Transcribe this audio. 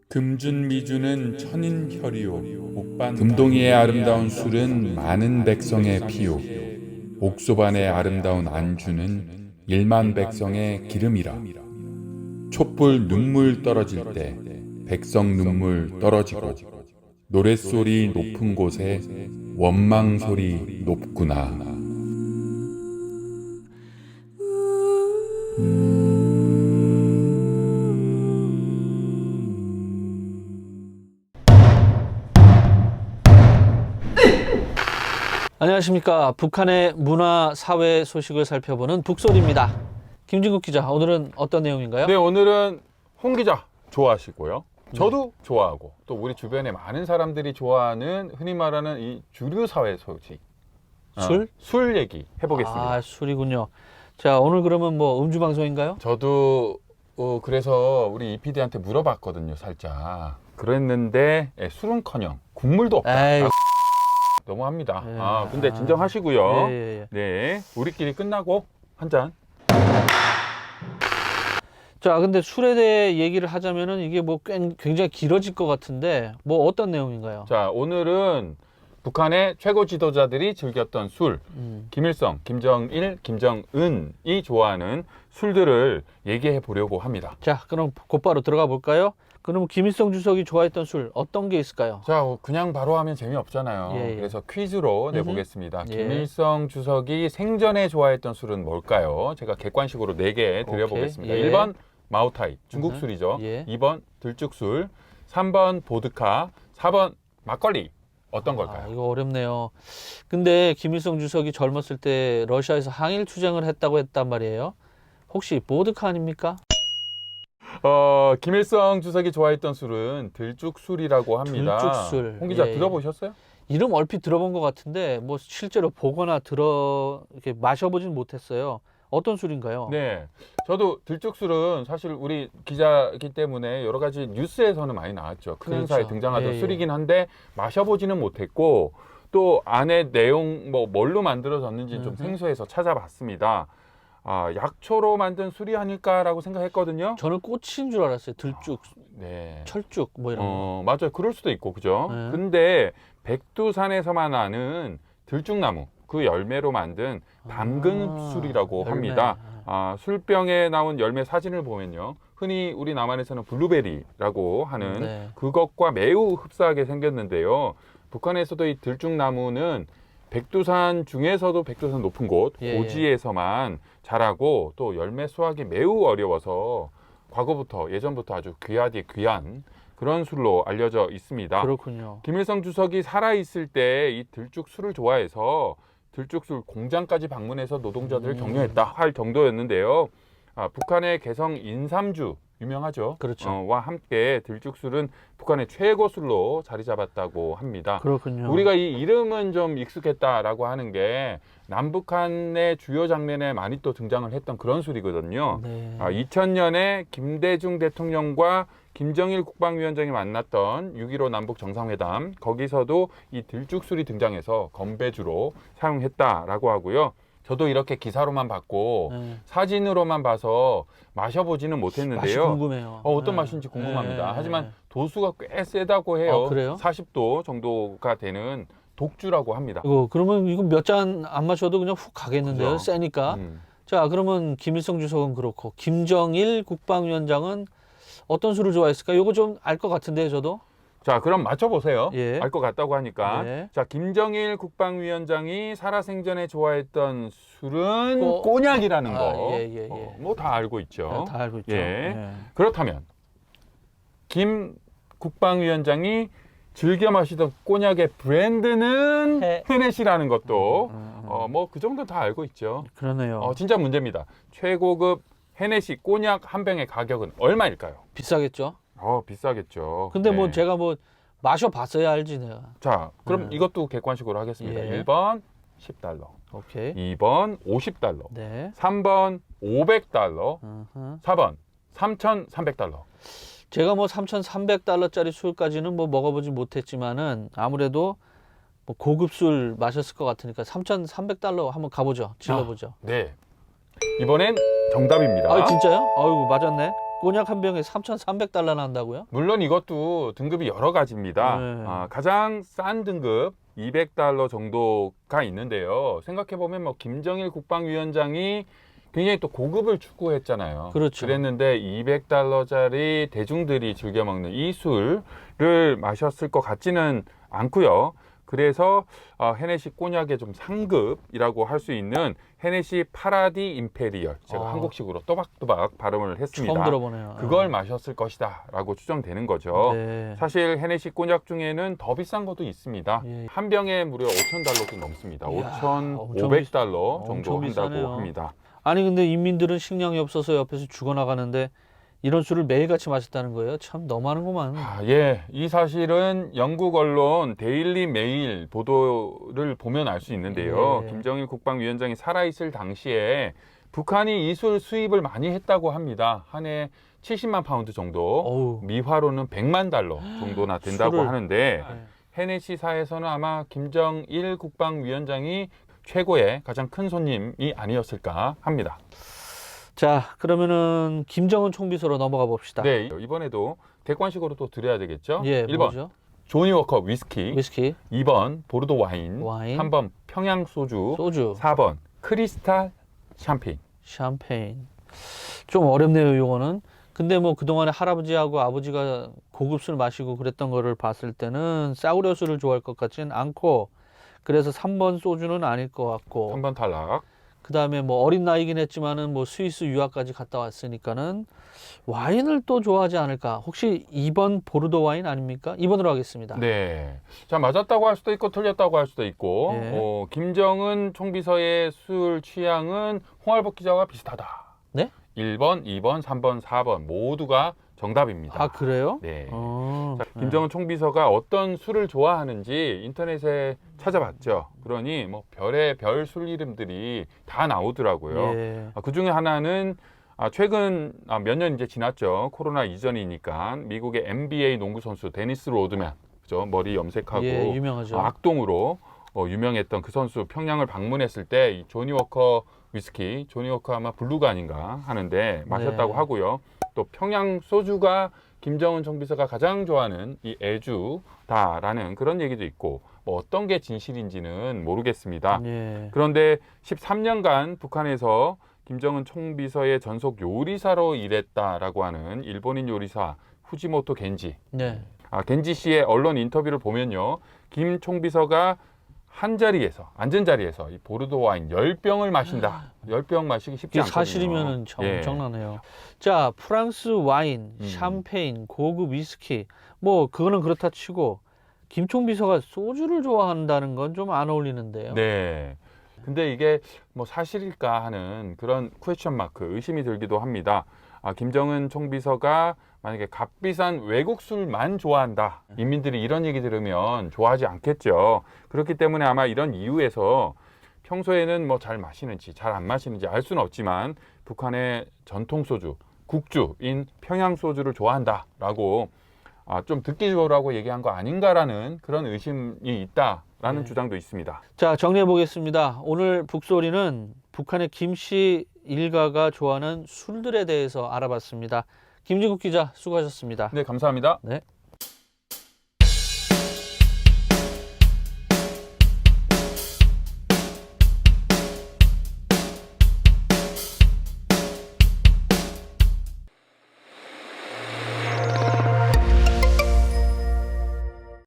금준미주는 천인혈이요 금동이의 아름다운 술은 많은 백성의 피요 옥소반의 아름다운 안주는 1만 백성의 기름이라. 촛불 눈물 떨어질 때 백성 눈물 떨어지고 노랫소리 높은 곳에 원망소리 높구나. 안녕하십니까. 북한의 문화, 사회 소식을 살펴보는 북소리입니다. 김진국 기자, 오늘은 어떤 내용인가요? 네, 오늘은 홍 기자 좋아하시고요. 저도 좋아하고 또 우리 주변에 많은 사람들이 좋아하는 흔히 말하는 이 주류 사회 소식. 술? 술 얘기 해보겠습니다. 아, 술이군요. 자, 오늘 그러면 뭐 음주 방송인가요? 저도 그래서 우리 이 PD한테 물어봤거든요, 살짝. 그랬는데 술은커녕 국물도 없다. 에이. 너무합니다. 예. 근데 진정하시고요. 예. 네, 우리끼리 끝나고 한 잔. 자, 근데 술에 대해 얘기를 하자면은 이게 뭐 굉장히 길어질 것 같은데 뭐 어떤 내용인가요? 자, 오늘은 북한의 최고 지도자들이 즐겼던 술, 김일성, 김정일, 김정은이 좋아하는 술들을 얘기해 보려고 합니다. 자, 그럼 곧바로 들어가 볼까요? 그럼 김일성 주석이 좋아했던 술 어떤 게 있을까요? 자, 그냥 바로 하면 재미없잖아요. 예. 그래서 퀴즈로 내보겠습니다. 예. 김일성 주석이 생전에 좋아했던 술은 뭘까요? 제가 객관식으로 4개 드려보겠습니다. 오케이. 예. 1번 마오타이, 중국 술이죠. 예. 2번 들쭉술, 3번 보드카, 4번 막걸리. 어떤 걸까요? 이거 어렵네요. 근데 김일성 주석이 젊었을 때 러시아에서 항일 투쟁을 했다고 했단 말이에요. 혹시 보드카 아닙니까? 김일성 주석이 좋아했던 술은 들쭉술이라고 합니다. 들쭉술. 홍 기자 예. 들어보셨어요? 이름 얼핏 들어본 것 같은데 뭐 실제로 보거나 이렇게 마셔보진 못했어요. 어떤 술인가요? 네, 저도 들쭉술은 사실 우리 기자이기 때문에 여러 가지 뉴스에서는 많이 나왔죠. 큰 그렇죠. 행사에 등장하던 예. 술이긴 한데 마셔보지는 못했고 또 안에 내용 뭘로 만들어졌는지 좀 생소해서 찾아봤습니다. 약초로 만든 술이 아닐까라고 생각했거든요. 저는 꽃인 줄 알았어요. 들쭉, 네. 철쭉 뭐 이런 거. 맞아요. 그럴 수도 있고, 그죠? 네. 근데 백두산에서만 나는 들쭉나무, 그 열매로 만든 담근술이라고 열매. 합니다. 술병에 나온 열매 사진을 보면요. 흔히 우리 남한에서는 블루베리라고 하는 네. 그것과 매우 흡사하게 생겼는데요. 북한에서도 이 들쭉나무는 백두산 중에서도 백두산 높은 곳, 예. 고지에서만 자라고 또 열매 수확이 매우 어려워서 예전부터 아주 귀한 그런 술로 알려져 있습니다. 그렇군요. 김일성 주석이 살아있을 때 이 들쭉술을 좋아해서 들쭉술 공장까지 방문해서 노동자들을 격려했다 할 정도였는데요. 북한의 개성 인삼주 유명하죠. 그렇죠. 와 함께 들쭉술은 북한의 최고 술로 자리 잡았다고 합니다. 그렇군요. 우리가 이 이름은 좀 익숙했다라고 하는 게 남북한의 주요 장면에 많이 또 등장을 했던 그런 술이거든요. 네. 2000년에 김대중 대통령과 김정일 국방위원장이 만났던 6.15 남북 정상회담, 거기서도 이 들쭉술이 등장해서 건배주로 사용했다라고 하고요. 저도 이렇게 기사로만 봤고 네. 사진으로만 봐서 마셔보지는 맛이 못했는데요. 궁금해요. 어떤 네. 맛인지 궁금합니다. 네. 하지만 도수가 꽤 세다고 해요. 그래요? 40도 정도가 되는 독주라고 합니다. 그러면 이거 몇 잔 안 마셔도 그냥 훅 가겠는데요. 그죠. 세니까. 자, 그러면 김일성 주석은 그렇고 김정일 국방위원장은 어떤 술을 좋아했을까? 이거 좀 알 것 같은데요, 저도. 자, 그럼 맞춰보세요. 예. 알 것 같다고 하니까. 네. 자, 김정일 국방위원장이 살아생전에 좋아했던 술은 꼬- 꼬냑이라는 거. 예. 뭐 다 알고 있죠. 다 알고 있죠. 예. 예. 그렇다면 김 국방위원장이 즐겨 마시던 꼬냑의 브랜드는 헤네시라는 것도 뭐 그 정도 다 알고 있죠. 그러네요. 진짜 문제입니다. 최고급 헤네시 꼬냑 한 병의 가격은 얼마일까요? 비싸겠죠? 비싸겠죠. 근데 뭐 네. 제가 뭐 마셔봤어야 알지 내가. 자, 그럼 네. 이것도 객관식으로 하겠습니다. 예. 1번 10달러, 오케이. 2번 50달러, 네. 3번 500달러, 어허. 4번 3,300달러. 제가 뭐 3,300달러짜리 술까지는 뭐 먹어보지 못했지만은 아무래도 뭐 고급 술 마셨을 것 같으니까 3,300달러 한번 가보죠. 질러보죠. 네. 이번엔 정답입니다. 진짜요? 아이고 맞았네. 꼬냑 한 병에 3,300달러 난다고요? 물론 이것도 등급이 여러 가지입니다. 네. 가장 싼 등급 200달러 정도가 있는데요. 생각해보면 뭐 김정일 국방위원장이 굉장히 또 고급을 추구했잖아요. 그렇죠. 그랬는데 200달러짜리 대중들이 즐겨 먹는 이 술을 마셨을 것 같지는 않고요. 그래서 헤네시 꼬냑의 좀 상급이라고 할 수 있는 헤네시 파라디 임페리얼, 제가 한국식으로 또박또박 발음을 했습니다. 처음 들어보네요. 그걸 마셨을 것이다 라고 추정되는 거죠. 네. 사실 헤네시 꼬냑 중에는 더 비싼 것도 있습니다. 예. 한 병에 무려 5,000달러도 넘습니다. 이야, 5,500달러 정도 엄청 한다고 비싸네요. 합니다. 아니 근데 인민들은 식량이 없어서 옆에서 죽어나가는데 이런 술을 매일같이 마셨다는 거예요. 참 너무하는구만. 예, 이 사실은 영국 언론 데일리 메일 보도를 보면 알 수 있는데요. 예. 김정일 국방위원장이 살아있을 당시에 북한이 이 술 수입을 많이 했다고 합니다. 한 해 70만 파운드 정도, 어우. 미화로는 100만 달러 정도나 된다고 술을. 하는데 네. 헤네시사에서는 아마 김정일 국방위원장이 최고의 가장 큰 손님이 아니었을까 합니다. 자, 그러면은 김정은 총비서로 넘어가 봅시다. 네, 이번에도 객관식으로 또 드려야 되겠죠? 예, 1번 뭐죠? 조니 워커 위스키, 위스키, 2번 보르도 와인, 와인. 3번 평양 소주, 소주, 4번 크리스탈 샴페인. 샴페인. 좀 어렵네요, 요거는. 근데 뭐 그동안에 할아버지하고 아버지가 고급 술 마시고 그랬던 거를 봤을 때는 싸구려 술을 좋아할 것 같지는 않고, 그래서 3번 소주는 아닐 것 같고, 3번 탈락. 그 다음에 뭐 어린 나이긴 했지만은 뭐 스위스 유학까지 갔다 왔으니까는 와인을 또 좋아하지 않을까. 혹시 2번 보르도 와인 아닙니까? 2번으로 하겠습니다. 네. 자, 맞았다고 할 수도 있고 틀렸다고 할 수도 있고 예. 김정은 총비서의 술 취향은 홍알복 기자와 비슷하다. 네? 1번, 2번, 3번, 4번 모두가 정답입니다. 아, 그래요? 네. 어, 자, 김정은 총비서가 어떤 술을 좋아하는지 인터넷에 찾아봤죠. 그러니 뭐 별의 별 술 이름들이 다 나오더라고요. 예. 그 중에 하나는 최근 몇 년 이제 지났죠. 코로나 이전이니까 미국의 NBA 농구 선수 데니스 로드맨, 그죠? 머리 염색하고 예, 유명하죠. 악동으로 유명했던 그 선수 평양을 방문했을 때 이 조니 워커 위스키, 조니 워커 아마 블루가 아닌가 하는데 마셨다고 네. 하고요. 또 평양 소주가 김정은 총비서가 가장 좋아하는 이 애주다라는 그런 얘기도 있고 뭐 어떤 게 진실인지는 모르겠습니다. 예. 그런데 13년간 북한에서 김정은 총비서의 전속 요리사로 일했다라고 하는 일본인 요리사 후지모토 겐지. 네. 겐지 씨의 언론 인터뷰를 보면요. 김 총비서가 한 자리에서, 앉은 자리에서 이 보르도 와인 10병을 마신다. 10병 마시기 쉽지 이게 않거든요. 사실이면은 참 예. 엄청나네요. 자, 프랑스 와인, 샴페인, 고급 위스키, 뭐 그거는 그렇다 치고 김총비서가 소주를 좋아한다는 건 좀 안 어울리는데요. 네. 근데 이게 뭐 사실일까 하는 그런 퀘스천 마크, 의심이 들기도 합니다. 김정은 총비서가 만약에 값비싼 외국 술만 좋아한다. 인민들이 이런 얘기 들으면 좋아하지 않겠죠. 그렇기 때문에 아마 이런 이유에서 평소에는 뭐 잘 마시는지 잘 안 마시는지 알 수는 없지만 북한의 전통 소주, 국주인 평양 소주를 좋아한다라고 좀 듣기 좋으라고 얘기한 거 아닌가라는 그런 의심이 있다라는 네. 주장도 있습니다. 자, 정리해 보겠습니다. 오늘 북소리는 북한의 김씨 일가가 좋아하는 술들에 대해서 알아봤습니다. 김진국 기자 수고하셨습니다. 네, 감사합니다. 네.